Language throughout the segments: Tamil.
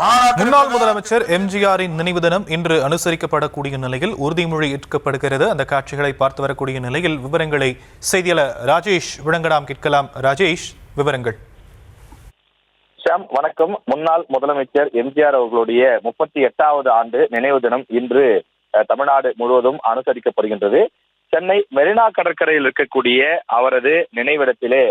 முன்னாள் முதலமைச்சர் எம்ஜிஆரின் நினைவு தினம் இன்று அனுசரிக்கப்படக்கூடிய நிலையில் உறுதிமொழி ஏற்கப்படுகிறது. அந்த காட்சிகளை பார்த்து வரக்கூடிய நிலையில் விவரங்களை செய்தியாளர் ராஜேஷ் விளங்கலாம் கேட்கலாம். ராஜேஷ், விவரங்கள். ஷாம், வணக்கம். முன்னாள் முதலமைச்சர் எம்ஜிஆர் அவர்களுடைய 38வது ஆண்டு நினைவு தினம் இன்று தமிழ்நாடு முழுவதும் அனுசரிக்கப்படுகின்றது. சென்னை மெரினா கடற்கரையில் இருக்கக்கூடிய அவரது நினைவிடத்திலே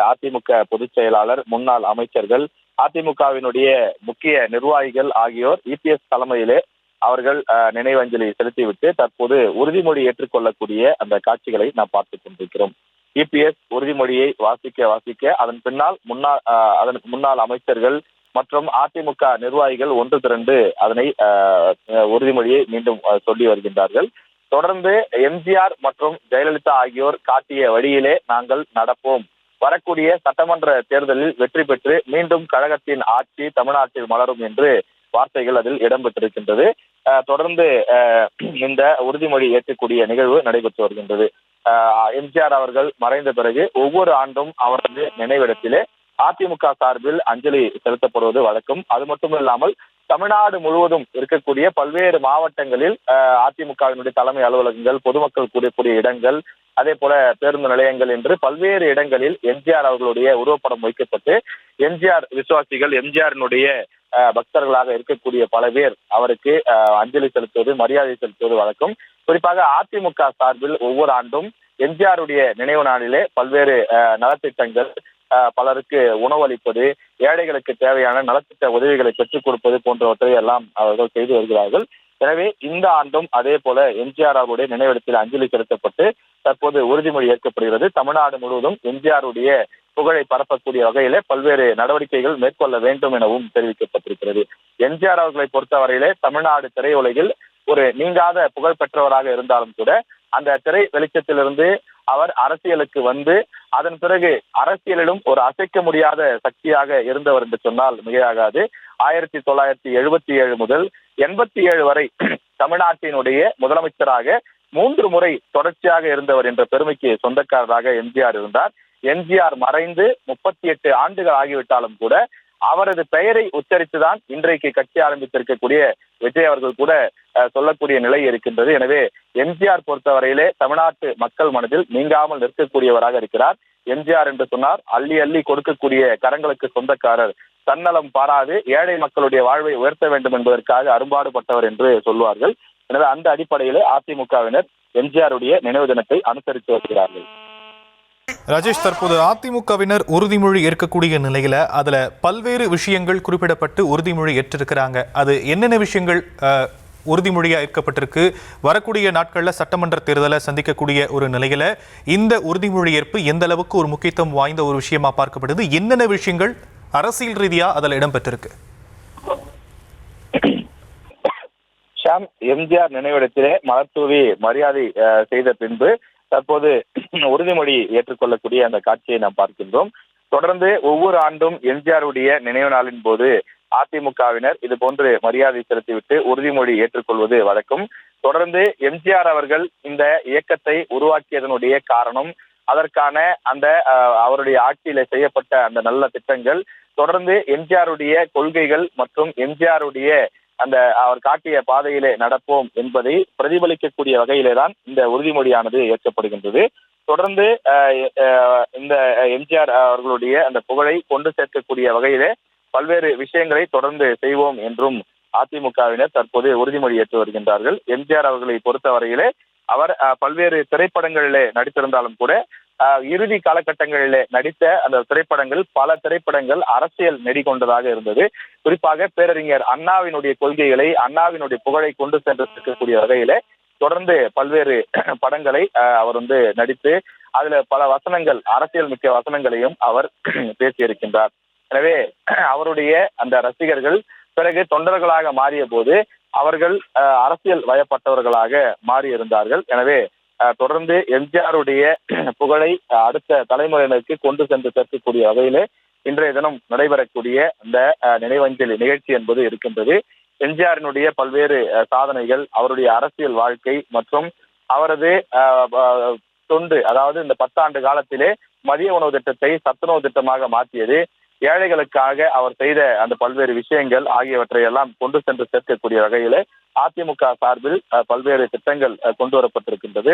அதிமுக பொதுச் செயலாளர், முன்னாள் அமைச்சர்கள், அதிமுகவினுடைய முக்கிய நிர்வாகிகள் ஆகியோர் இபிஎஸ் தலைமையிலே அவர்கள் நினைவஞ்சலி செலுத்திவிட்டு தற்போது உறுதிமொழி ஏற்றுக்கொள்ளக்கூடிய அந்த காட்சிகளை நாம் பார்த்துக் கொண்டிருக்கிறோம். இபிஎஸ் உறுதிமொழியை வாசிக்க அதன் பின்னால் முன்னாள் அமைச்சர்கள் மற்றும் அதிமுக நிர்வாகிகள் ஒன்று திரண்டு அதனை உறுதிமொழியை மீண்டும் சொல்லி வருகின்றார்கள். தொடர்ந்து எம்ஜிஆர் மற்றும் ஜெயலலிதா ஆகியோர் காட்டிய வழியிலே நாங்கள் நடப்போம், வரக்கூடிய சட்டமன்ற தேர்தலில் வெற்றி பெற்று மீண்டும் கழகத்தின் ஆட்சி தமிழ்நாட்டில் மலரும் என்று வார்த்தைகள் அதில் இடம்பெற்றிருக்கின்றது. தொடர்ந்து இந்த உறுதிமொழி ஏற்கக்கூடிய நிகழ்வு நடைபெற்று வருகின்றது. எம்ஜிஆர் அவர்கள் மறைந்த பிறகு ஒவ்வொரு ஆண்டும் அவரது நினைவிடத்திலே அதிமுக சார்பில் அஞ்சலி செலுத்தப்படுவது வழக்கம். அது மட்டுமில்லாமல் தமிழ்நாடு முழுவதும் இருக்கக்கூடிய பல்வேறு மாவட்டங்களில் அதிமுகவினுடைய தலைமை அலுவலகங்கள், பொதுமக்கள் கூடக்கூடிய இடங்கள், அதே போல பேருந்து நிலையங்கள் என்று பல்வேறு இடங்களில் எம்ஜிஆர் அவர்களுடைய உருவப்படம் வைக்கப்பட்டு எம்ஜிஆர் விசுவாசிகள், எம்ஜிஆரினுடைய பக்தர்களாக இருக்கக்கூடிய பல பேர் அவருக்கு அஞ்சலி செலுத்துவது, மரியாதை செலுத்துவது வழக்கம். குறிப்பாக அதிமுக சார்பில் ஒவ்வொரு ஆண்டும் எம்ஜிஆருடைய நினைவு நாளிலே பல்வேறு நலத்திட்டங்கள், பலருக்கு உணவளிப்பது, ஏழைகளுக்கு தேவையான நலத்திட்ட உதவிகளை பெற்றுக் கொடுப்பது போன்றவற்றை எல்லாம் அவர்கள் செய்து வருகிறார்கள். எனவே இந்த ஆண்டும் அதே போல எம்ஜிஆர் அவருடைய நினைவிடத்தில் அஞ்சலி செலுத்தப்பட்டு தற்போது உறுதிமொழி ஏற்கப்படுகிறது. தமிழ்நாடு முழுவதும் எம்ஜிஆருடைய புகழை பரப்பக்கூடிய வகையிலே பல்வேறு நடவடிக்கைகள் மேற்கொள்ள வேண்டும் எனவும் தெரிவிக்கப்பட்டிருக்கிறது. எம்ஜிஆர் அவர்களை பொறுத்தவரையிலே தமிழ்நாடு திரையுலகில் ஒரு நீங்காத புகழ் பெற்றவராக இருந்தாலும் கூட அந்த திரை வெளிச்சத்திலிருந்து அவர் அரசியலுக்கு வந்து அதன் பிறகு அரசியலிலும் ஒரு அசைக்க முடியாத சக்தியாக இருந்தவர் என்று சொன்னால் மிகையாகாது. 1977 முதல் 87 வரை தமிழ்நாட்டினுடைய முதலமைச்சராக 3 முறை தொடர்ச்சியாக இருந்தவர் என்ற பெருமைக்கு சொந்தக்காரராக எம்ஜிஆர் இருந்தார். எம்ஜிஆர் மறைந்து 38 ஆண்டுகள் ஆகிவிட்டாலும் கூட அவரது பெயரை உச்சரித்துதான் இன்றைக்கு கட்சி ஆரம்பித்திருக்கக்கூடிய விஜய் அவர்கள் கூட சொல்லக்கூடிய நிலை இருக்கின்றது. எனவே எம்ஜிஆர் பொறுத்தவரையிலே தமிழ்நாட்டு மக்கள் மனதில் நீங்காமல் நிற்கக்கூடியவராக இருக்கிறார். எம்ஜிஆர் என்று சொன்னார் அள்ளி அள்ளி கொடுக்கக்கூடிய கரங்களுக்கு சொந்தக்காரர், தன்னலம் பாராது ஏழை மக்களுடைய வாழ்வை உயர்த்த வேண்டும் என்பதற்காக அரும்பாடுபட்டவர் என்று சொல்வார்கள். எனவே அந்த அடிப்படையிலே அதிமுகவினர் எம்ஜிஆருடைய நினைவு தினத்தை அனுசரித்து வருகிறார்கள். ராஜேஷ், தற்போது அதிமுகவினர் உறுதிமொழி ஏற்கக்கூடிய நிலையில அதுல பல்வேறு விஷயங்கள் குறிப்பிடப்பட்டு உறுதிமொழி ஏற்றிருக்கிறாங்க. அது என்னென்ன விஷயங்கள் உறுதிமொழியா ஏற்கப்பட்டிருக்கு? வரக்கூடிய நாட்கள்ல சட்டமன்ற தேர்தலை சந்திக்கக்கூடிய ஒரு நிலையில இந்த உறுதிமொழி ஏற்பு எந்த அளவுக்கு ஒரு முக்கியத்துவம் வாய்ந்த ஒரு விஷயமா பார்க்கப்படுது? என்னென்ன விஷயங்கள் அரசியல் ரீதியா அதில் இடம்பெற்றிருக்கு? ஷாம், எம்ஜிஆர் நினைவிடத்திலே மலர்தூவி மரியாதை செய்த பின்பு தற்போது உறுதிமொழி ஏற்றுக்கொள்ளக்கூடிய அந்த காட்சியை நாம் பார்க்கின்றோம். தொடர்ந்து ஒவ்வொரு ஆண்டும் எம்ஜிஆருடைய நினைவு நாளின் போது அதிமுகவினர் இது போன்று மரியாதை செலுத்திவிட்டு உறுதிமொழி ஏற்றுக்கொள்வது வழக்கம். தொடர்ந்து எம்ஜிஆர் அவர்கள் இந்த இயக்கத்தை உருவாக்கியதனுடைய காரணம், அதற்கான அந்த அவருடைய ஆட்சியில செய்யப்பட்ட அந்த நல்ல திட்டங்கள், தொடர்ந்து எம்ஜிஆருடைய கொள்கைகள் மற்றும் எம்ஜிஆருடைய அந்த அவர் காட்டிய பாதையிலே நடப்போம் என்பதை பிரதிபலிக்கக்கூடிய வகையிலே தான் இந்த உறுதிமொழியானது ஏற்கப்படுகின்றது. தொடர்ந்து இந்த எம்ஜிஆர் அவர்களுடைய அந்த புகழை கொண்டு சேர்க்கக்கூடிய வகையிலே பல்வேறு விஷயங்களை தொடர்ந்து செய்வோம் என்றும் அதிமுகவினர் தற்போது உறுதிமொழி ஏற்று வருகின்றார்கள். எம்ஜிஆர் அவர்களை பொறுத்தவரையிலே அவர் பல்வேறு திரைப்படங்களிலே நடித்திருந்தாலும் கூட இறுதி காலகட்டங்களிலே நடித்த அந்த திரைப்படங்கள், பல திரைப்படங்கள் அரசியல் நெறி கொண்டதாக இருந்தது. குறிப்பாக பேரறிஞர் அண்ணாவினுடைய கொள்கைகளை, அண்ணாவினுடைய புகழை கொண்டு சென்றிருக்கக்கூடிய வகையிலே தொடர்ந்து பல்வேறு படங்களை அவர் நடித்து அதுல பல வசனங்கள், அரசியல் மிக்க வசனங்களையும் அவர் பேசியிருக்கின்றார். எனவே அவருடைய அந்த ரசிகர்கள் பிறகு தொண்டர்களாக மாறிய போது அவர்கள் அரசியல் வயப்பட்டவர்களாக மாறியிருந்தார்கள். எனவே தொடர்ந்து எம்ஜிஆருடைய புகழை அடுத்த தலைமுறையினருக்கு கொண்டு சென்று சேர்க்கக்கூடிய வகையிலே இன்றைய தினம் நடைபெறக்கூடிய இந்த நினைவஞ்சலி நிகழ்ச்சி என்பது இருக்கின்றது. எம்ஜிஆரினுடைய பல்வேறு சாதனைகள், அவருடைய அரசியல் வாழ்க்கை மற்றும் அவரது தொண்டு, அதாவது இந்த 10 ஆண்டு காலத்திலே மதிய உணவு திட்டத்தை சத்துணவு திட்டமாக மாற்றியது, ஏழைகளுக்காக அவர் செய்த அந்த பல்வேறு விஷயங்கள் ஆகியவற்றை எல்லாம் கொண்டு சென்று சேர்க்கக்கூடிய வகையில் அதிமுக சார்பில் பல்வேறு திட்டங்கள் கொண்டு வரப்பட்டிருக்கின்றது.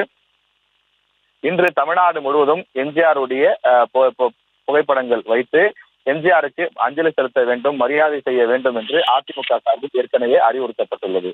இன்று தமிழ்நாடு முழுவதும் எம்ஜிஆருடைய புகைப்படங்கள் வைத்து எம்ஜிஆருக்கு அஞ்சலி செலுத்த வேண்டும், மரியாதை செய்ய வேண்டும் என்று அதிமுக சார்பில் ஏற்கனவே அறிவுறுத்தப்பட்டுள்ளது.